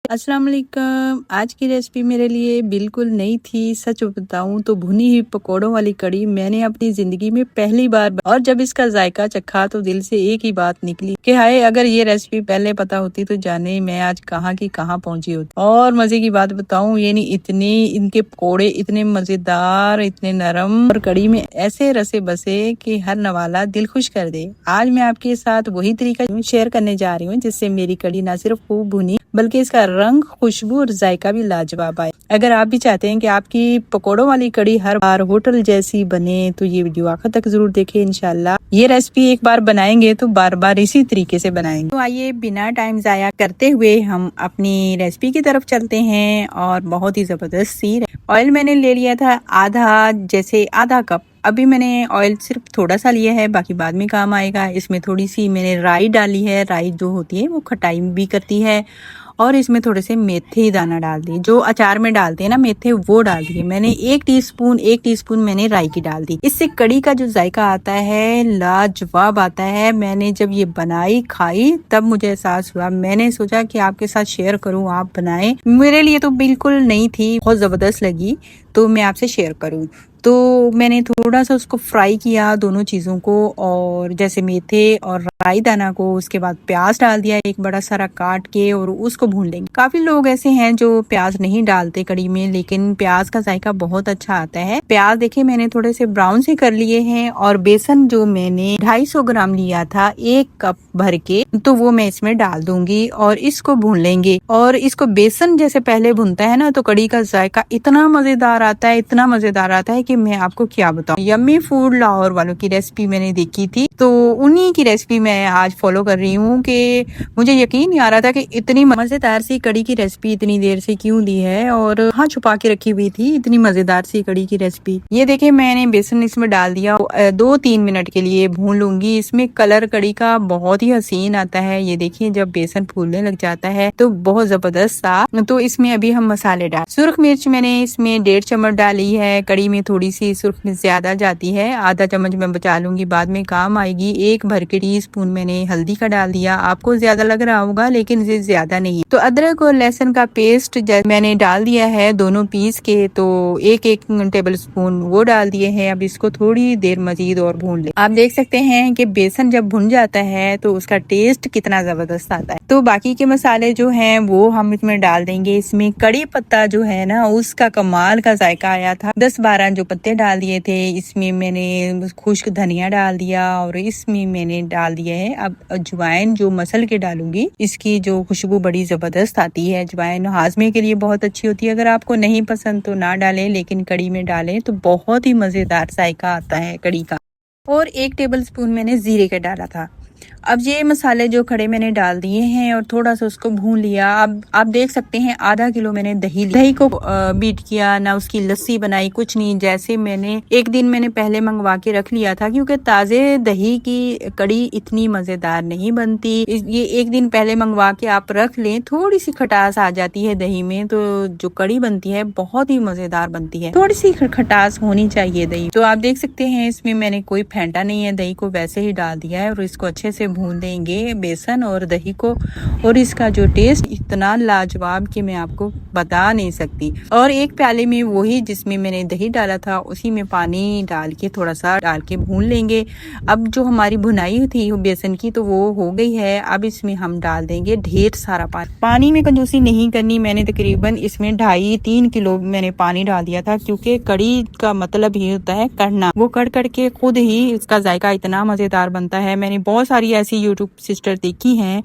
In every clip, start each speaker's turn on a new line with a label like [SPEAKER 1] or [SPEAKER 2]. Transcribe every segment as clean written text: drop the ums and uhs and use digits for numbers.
[SPEAKER 1] अस्सलाम वालेकुम। आज की रेसिपी मेरे लिए बिल्कुल नई थी। सच बताऊं तो भुनी हुई पकौड़ों वाली कड़ी मैंने अपनी जिंदगी में पहली बार और जब इसका जायका चखा तो दिल से एक ही बात निकली कि हाय, अगर ये रेसिपी पहले पता होती तो जाने मैं आज कहाँ की कहाँ पहुंची होती। और मजे की बात बताऊं, ये नहीं, इतने इनके पकौड़े इतने मजेदार, इतने नरम और कड़ी में ऐसे रसे बसे कि हर नवाला दिल खुश कर दे। आज मैं आपके साथ वही तरीका शेयर करने जा रही हूँ जिससे मेरी कड़ी ना सिर्फ खूब भुनी बल्कि इसका रंग, खुशबू और जायका भी लाजवाब आए। अगर आप भी चाहते हैं कि आपकी पकौड़ों वाली कड़ी हर बार होटल जैसी बने तो ये वीडियो आखिर तक जरूर देखें। इंशाल्लाह ये रेसिपी एक बार बनाएंगे तो बार बार इसी तरीके से बनाएंगे। तो आइए बिना टाइम जाया करते हुए हम अपनी रेसिपी की तरफ चलते हैं। और बहुत ही जबरदस्त सी ऑयल मैंने ले लिया था आधा कप। अभी मैंने ऑयल सिर्फ थोड़ा सा लिया है, बाकी बाद में काम आएगा। इसमें थोड़ी सी मैंने राई डाली है। राई जो होती है वो खटाई भी करती है। और इसमें थोड़े से मेथी दाना डाल दिए, जो अचार में डालते हैं ना मेथे, वो डाल दिए मैंने। एक टीस्पून मैंने राई की डाल दी। इससे कड़ी का जो जायका आता है लाजवाब आता है। मैंने जब ये बनाई खाई तब मुझे एहसास हुआ, मैंने सोचा कि आपके साथ शेयर करूं, आप बनाएं। मेरे लिए तो बिल्कुल नई थी, बहुत जबरदस्त लगी तो मैं आपसे शेयर करूं। तो मैंने थोड़ा सा उसको फ्राई किया, दोनों चीजों को, और जैसे मेथे और राई दाना को। उसके बाद प्याज डाल दिया एक बड़ा सारा काट के और उसको भून लेंगे। काफी लोग ऐसे हैं जो प्याज नहीं डालते कड़ी में, लेकिन प्याज का जायका बहुत अच्छा आता है। प्याज देखिए मैंने थोड़े से ब्राउन से कर लिए हैं। और बेसन जो मैंने 250 ग्राम लिया था 1 कप भर के, तो वो मैं इसमें डाल दूंगी और इसको भून लेंगे। और इसको बेसन जैसे पहले भूनता है ना तो कड़ी का जायका इतना मजेदार आता है, इतना मजेदार आता है कि मैं आपको क्या बताऊं। यम्मी फूड लाहौर वालों की रेसिपी मैंने देखी थी तो उन्हीं की रेसिपी मैं आज फॉलो कर रही हूँ कि मुझे यकीन नहीं आ रहा था कि इतनी मजेदार सी कड़ी की रेसिपी इतनी देर से क्यों दी है और हाँ छुपा के रखी हुई थी इतनी मजेदार सी कड़ी की रेसिपी। ये देखिए मैंने बेसन इसमें डाल दिया, 2-3 मिनट के लिए भून लूंगी। इसमें कलर कड़ी का बहुत ही हसीन आता है। ये देखिए जब बेसन फूलने लग जाता है तो बहुत जबरदस्त सा। तो इसमें अभी हम मसाले डाल, सुर्ख मिर्च मैंने इसमें 1.5 चम्मच डाली है। कड़ी में थोड़ी सी सुर्ख मिर्च ज्यादा जाती है, आधा चम्मच मैं बचा लूंगी, बाद में काम आएगी। 1 भर के टीस्पून मैंने हल्दी का डाल दिया। आपको ज्यादा लग रहा होगा लेकिन ये ज्यादा नहीं है। तो अदरक और लहसुन का पेस्ट मैंने डाल दिया है दोनों पीस के, तो 1-1 टेबल स्पून वो डाल दिए हैं। अब इसको थोड़ी देर मजीद और भून ले। आप देख सकते हैं कि बेसन जब भुन जाता है तो उसका टेस्ट कितना जबरदस्त आता है। तो बाकी के मसाले जो हैं वो हम इसमें डाल देंगे। इसमें कड़ी पत्ता जो है ना उसका कमाल का जायका आया था। 10-12 जो पत्ते डाल दिए थे। इसमें मैंने खुश्क धनिया डाल दिया और इसमें मैंने डाल दिया है अब अजवाइन, जो मसल के डालूंगी। इसकी जो खुशबू बड़ी जबरदस्त आती है। अजवाइन हाजमे के लिए बहुत अच्छी होती है। अगर आपको नहीं पसंद तो ना डालें, लेकिन कड़ी में डालें तो बहुत ही मजेदार जायका आता है कड़ी का। और 1 टेबल स्पून मैंने जीरे का डाला था। अब ये मसाले जो खड़े मैंने डाल दिए हैं और थोड़ा सा उसको भून लिया। अब आप देख सकते हैं आधा किलो मैंने दही को बीट किया, ना उसकी लस्सी बनाई, कुछ नहीं। जैसे मैंने एक दिन मैंने पहले मंगवा के रख लिया था, क्योंकि ताजे दही की कड़ी इतनी मजेदार नहीं बनती। ये एक दिन पहले मंगवा के आप रख लें, थोड़ी सी खटास आ जाती है दही में, तो जो कड़ी बनती है बहुत ही मजेदार बनती है। थोड़ी सी खटास होनी चाहिए दही। तो आप देख सकते हैं इसमें मैंने कोई फेंटा नहीं है, दही को वैसे ही डाल दिया है और इसको अच्छे से भून देंगे बेसन और दही को। और इसका जो टेस्ट इतना लाजवाब कि मैं आपको बता नहीं सकती। और एक प्याले में वही जिसमें मैंने दही डाला था उसी में पानी डाल के थोड़ा सा डाल के भून लेंगे। अब जो हमारी भुनाई थी बेसन की तो वो हो गई है। अब इसमें हम डाल देंगे ढेर सारा पानी। पानी में कंजूसी नहीं करनी। मैंने तकरीबन इसमें 2.5-3 किलो मैंने पानी डाल दिया था, क्योंकि कड़ी का मतलब ही होता है कड़ना। वो कड़ के खुद ही इसका जायका इतना मजेदार बनता है। मैंने बहुत सारी ऐसी यूट्यूब सिस्टर देखी हैं,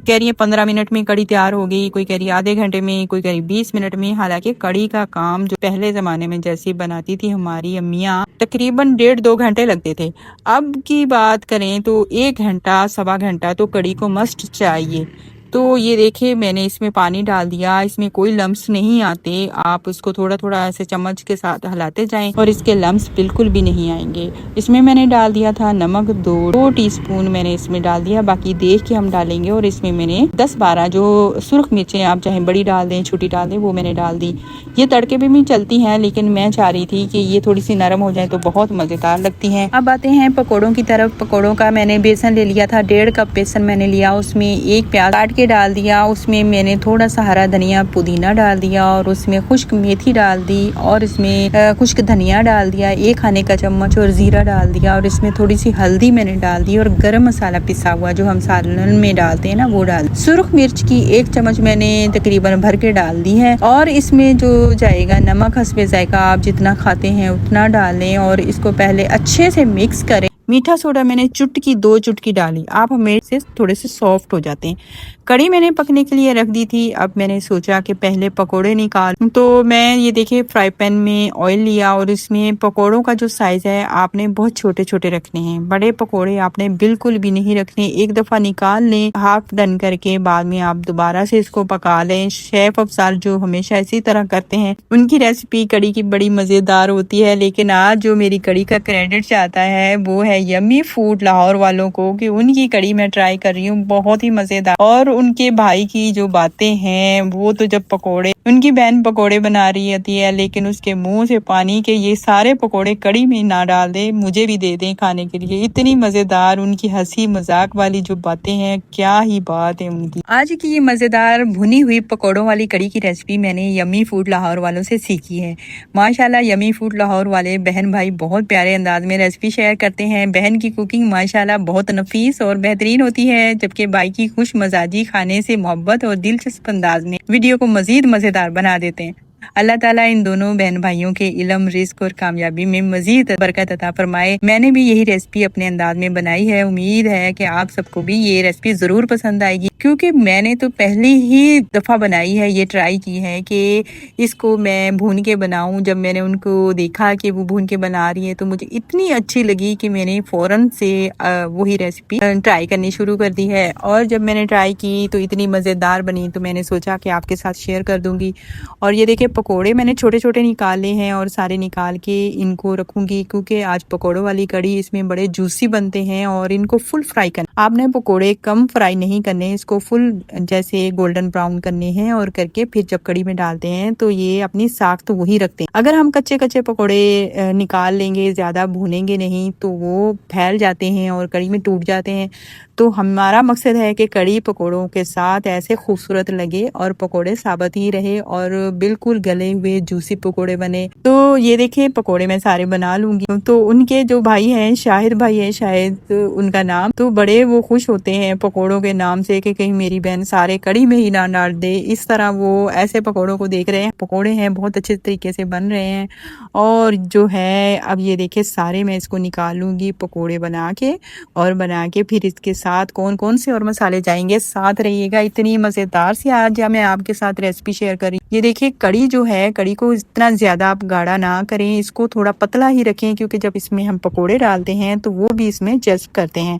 [SPEAKER 1] कह रही है 15 मिनट में कड़ी तैयार हो गई, कोई कह रही आधे घंटे में, कोई कह रही 20 मिनट में। हालांकि कड़ी का काम जो पहले जमाने में जैसी बनाती थी हमारी अम्मियाँ, तकरीबन 1.5-2 घंटे लगते थे। अब की बात करें तो 1 घंटा 1.25 घंटा तो कड़ी को मस्ट चाहिए। तो ये देखिए मैंने इसमें पानी डाल दिया। इसमें कोई लम्स नहीं आते, आप उसको थोड़ा थोड़ा ऐसे चम्मच के साथ हिलाते जाएं और इसके लम्स बिल्कुल भी नहीं आएंगे। इसमें मैंने डाल दिया था नमक, 2 टीस्पून मैंने इसमें डाल दिया, बाकी देख के हम डालेंगे। और इसमें मैंने 10-12 जो सुर्ख मिर्चें, आप चाहे बड़ी डाल दें छोटी डाल दें, वो मैंने डाल दी। ये तड़के पे भी चलती हैं, लेकिन मैं चाह रही थी कि ये थोड़ी सी नरम हो जाए तो बहुत मजेदार लगती हैं। अब आते हैं पकौड़ों की तरफ। पकौड़ों का मैंने बेसन ले लिया था, 1.5 कप बेसन मैंने लिया। उसमें 1 प्याज काट के के डाल दिया। उसमें मैंने थोड़ा सा हरा धनिया पुदीना डाल दिया और उसमें खुश्क मेथी डाल दी और इसमें खुश्क धनिया डाल दिया, 1 खाने का चम्मच, और जीरा डाल दिया और इसमें थोड़ी सी हल्दी मैंने डाल दी और गरम मसाला पिसा हुआ जो हम सालन में डालते हैं ना वो डाल। सुरख मिर्च की 1 चम्मच मैंने तकरीबन भर के डाल दी है और इसमें जो जाएगा नमक हस्बे जायका, आप जितना खाते हैं उतना डालें और इसको पहले अच्छे से मिक्स करें। मीठा सोडा मैंने चुटकी 2 चुटकी डाली, आप हमें से थोड़े से सॉफ्ट हो जाते हैं। कड़ी मैंने पकने के लिए रख दी थी। अब मैंने सोचा कि पहले पकोड़े निकाल, तो मैं ये देखिए फ्राई पैन में ऑयल लिया और इसमें पकोड़ों का जो साइज है आपने बहुत छोटे छोटे रखने हैं, बड़े पकोड़े आपने बिल्कुल भी नहीं रखने। एक दफा निकाल लें हाफ डन करके, बाद में आप दोबारा से इसको पका लें। शेफ अफसार जो हमेशा इसी तरह करते हैं, उनकी रेसिपी कड़ी की बड़ी मजेदार होती है। लेकिन आज जो मेरी कड़ी का क्रेडिट चाहता है वो है यम्मी फूड लाहौर वालों को, कि उनकी कड़ी मैं ट्राई कर रही हूँ, बहुत ही मजेदार। और उनके भाई की जो बातें हैं, वो तो जब पकोड़े, उनकी बहन पकोड़े बना रही होती है लेकिन उसके मुंह से पानी के ये सारे पकोड़े कड़ी में ना डाल दे, मुझे भी दे दें खाने के लिए। इतनी मजेदार उनकी हंसी मजाक वाली जो बातें हैं, क्या ही बात है उनकी। आज की ये मजेदार भुनी हुई पकोड़ों वाली कड़ी की रेसिपी मैंने यम्मी फूड लाहौर वालों से सीखी है। माशाल्लाह यम्मी फूड लाहौर वाले बहन भाई बहुत प्यारे अंदाज में रेसिपी शेयर करते हैं। बहन की कुकिंग माशाल्लाह बहुत नफीस और बेहतरीन होती है, जबकि भाई की खुश मजाजी खाने से मोहब्बत और दिलचस्प अंदाज में वीडियो को मजीद मजेदार बना देते हैं। अल्लाह ताला इन दोनों बहन भाइयों के इल्म, रिस्क और कामयाबी में मजीद बरकत अता फरमाए। मैंने भी यही रेसिपी अपने अंदाज में बनाई है। उम्मीद है कि आप सबको भी ये रेसिपी जरूर पसंद आएगी, क्योंकि मैंने तो पहली ही दफा बनाई है, ये ट्राई की है कि इसको मैं भून के बनाऊं। जब मैंने उनको देखा कि वो भून के बना रही है तो मुझे इतनी अच्छी लगी कि मैंने फौरन से वही रेसिपी ट्राई करनी शुरू कर दी है। और जब मैंने ट्राई की तो इतनी मजेदार बनी तो मैंने सोचा कि आपके साथ शेयर कर दूंगी। और ये देखिए पकोड़े मैंने छोटे छोटे निकाले हैं और सारे निकाल के इनको रखूंगी, क्योंकि आज पकोड़ों वाली कड़ी इसमें बड़े जूसी बनते हैं और इनको फुल फ्राई करना। आपने पकोड़े कम फ्राई नहीं करने, इसको फुल जैसे गोल्डन ब्राउन करने हैं और करके फिर जब कड़ी में डालते हैं तो ये अपनी साख तो वही रखते हैं। अगर हम कच्चे कच्चे पकोड़े निकाल लेंगे, ज्यादा भूनेंगे नहीं, तो वो फैल जाते हैं और कड़ी में टूट जाते हैं। तो हमारा मकसद है कि कड़ी पकोड़ों के साथ ऐसे खूबसूरत लगे और पकोड़े साबित ही रहे और बिल्कुल गले हुए जूसी पकोड़े बने। तो ये देखिए पकोड़े मैं सारे बना लूंगी। तो उनके जो भाई हैं, शाहिद भाई है शायद उनका नाम, तो बड़े वो खुश होते हैं पकोड़ों के नाम से कि कहीं मेरी बहन सारे कड़ी में ही ना डाल दे। इस तरह वो ऐसे पकोड़ों को देख रहे हैं। पकोड़े हैं बहुत अच्छे तरीके से बन रहे हैं। और जो है अब ये देखिए सारे मैं इसको निकालूंगी पकोड़े बना के फिर इसके साथ कौन कौन से और मसाले जाएंगे, साथ रहिएगा। इतनी मजेदार सी आज मैं आपके साथ रेसिपी शेयर करी। ये देखिए कड़ी जो है, कड़ी को इतना ज्यादा आप गाढ़ा ना करें, इसको थोड़ा पतला ही रखें, क्योंकि जब इसमें हम पकोड़े डालते हैं तो वो भी इसमें जज्ब करते हैं।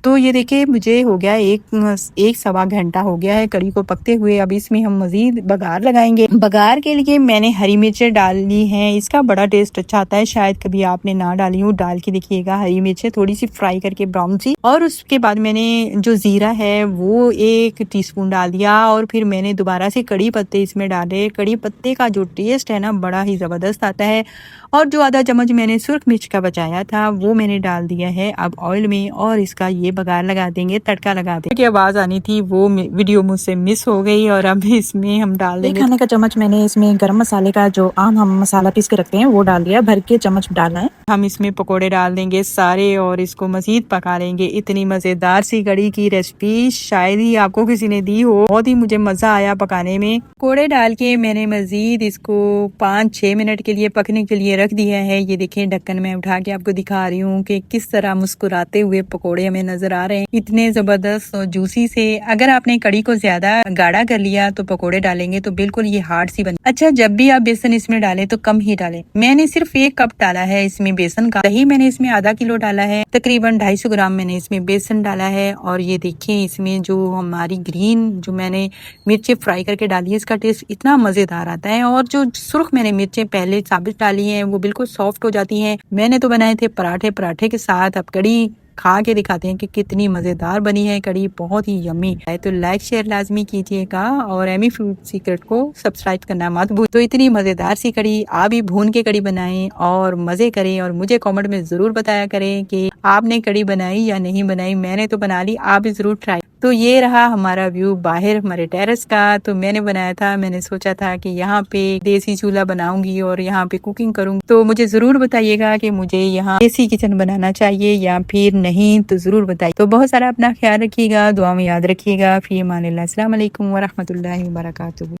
[SPEAKER 1] तो ये देखिए मुझे हो गया एक सवा घंटा हो गया है कड़ी को पकते हुए। अब इसमें हम मजीद बघार लगाएंगे। बघार के लिए मैंने हरी मिर्चें डाली हैं, इसका बड़ा टेस्ट अच्छा आता है। शायद कभी आपने ना डाली हो, डाल के देखिएगा। हरी मिर्चें थोड़ी सी फ्राई करके ब्राउन सी, और उसके बाद मैंने जो जीरा है वो 1 टीस्पून डाल दिया और फिर मैंने दोबारा से कड़ी पत्ते इसमें डाले। कड़ी पत्ते का जो टेस्ट है ना बड़ा ही जबरदस्त आता है। और जो आधा चम्मच मैंने सुर्ख मिर्च का बचाया था वो मैंने डाल दिया है अब ऑयल में, और इसका ये बघार लगा देंगे, तड़का लगा देंगे। की आवाज आनी थी वो वीडियो मुझसे मिस हो गई। और अब इसमें हम डाल देंगे
[SPEAKER 2] 1 खाने का चम्मच मैंने इसमें गरम मसाले का जो आम हम मसाला पीस के रखते हैं वो डाल दिया, भर के चम्मच डालना है।
[SPEAKER 1] हम इसमें पकोड़े डाल देंगे सारे और इसको मजीद पका लेंगे। इतनी मजेदार सी कड़ी की रेसिपी शायद ही आपको किसी ने दी हो। बहुत ही मुझे मजा आया पकाने में। पकोड़े डाल के मैंने मजीद इसको 5-6 मिनट के लिए पकने के लिए रख दिया है। ये देखिए ढक्कन में उठा के आपको दिखा रही हूँ कि किस तरह मुस्कुराते हुए पकोड़े हमें नजर आ रहे हैं, इतने जबरदस्त और जूसी से। अगर आपने कड़ी को ज्यादा गाढ़ा कर लिया तो पकोड़े डालेंगे तो बिल्कुल ये हार्ड सी बने। अच्छा, जब भी आप बेसन इसमें डालें तो कम ही डालें। मैंने सिर्फ 1 कप डाला है इसमें बेसन का। दही मैंने इसमें आधा किलो डाला है, तकरीबन 250 ग्राम मैंने इसमें बेसन डाला है। और ये देखिए इसमें जो हमारी ग्रीन जो मैंने मिर्चें फ्राई करके डाली है, इसका टेस्ट इतना मजेदार आता है। और जो सुर्ख मैंने मिर्चें पहले साबित डाली हैं वो बिल्कुल सॉफ्ट हो जाती हैं। मैंने तो बनाए थे पराठे के साथ। अब कड़ी खा के दिखाते हैं कि कितनी मज़ेदार बनी है कड़ी, बहुत ही यम्मी है। तो लाइक शेयर लाजमी कीजिएगा और एमी फूड सीक्रेट को सब्सक्राइब करना मत भूलिए। तो इतनी मज़ेदार सी कड़ी आप भी भून के कड़ी बनाएं और मज़े करें और मुझे कमेंट में ज़रूर बताया करें कि आपने कड़ी बनाई या नहीं बनाई। मैंने तो बना ली, आप भी ज़रूर ट्राई। तो ये रहा हमारा व्यू बाहर हमारे टेरेस का। तो मैंने बनाया था, मैंने सोचा था कि यहाँ पे देसी चूल्हा बनाऊंगी और यहाँ पे कुकिंग करूंगी। तो मुझे ज़रूर बताइएगा कि मुझे यहाँ देसी किचन बनाना चाहिए या फिर नहीं, तो ज़रूर बताइए। तो बहुत सारा अपना ख्याल रखिएगा, दुआ में याद रखिएगा। फी अमानिल्लाह, अस्सलाम वालेकुम व रहमतुल्लाहि व बरकातुहू।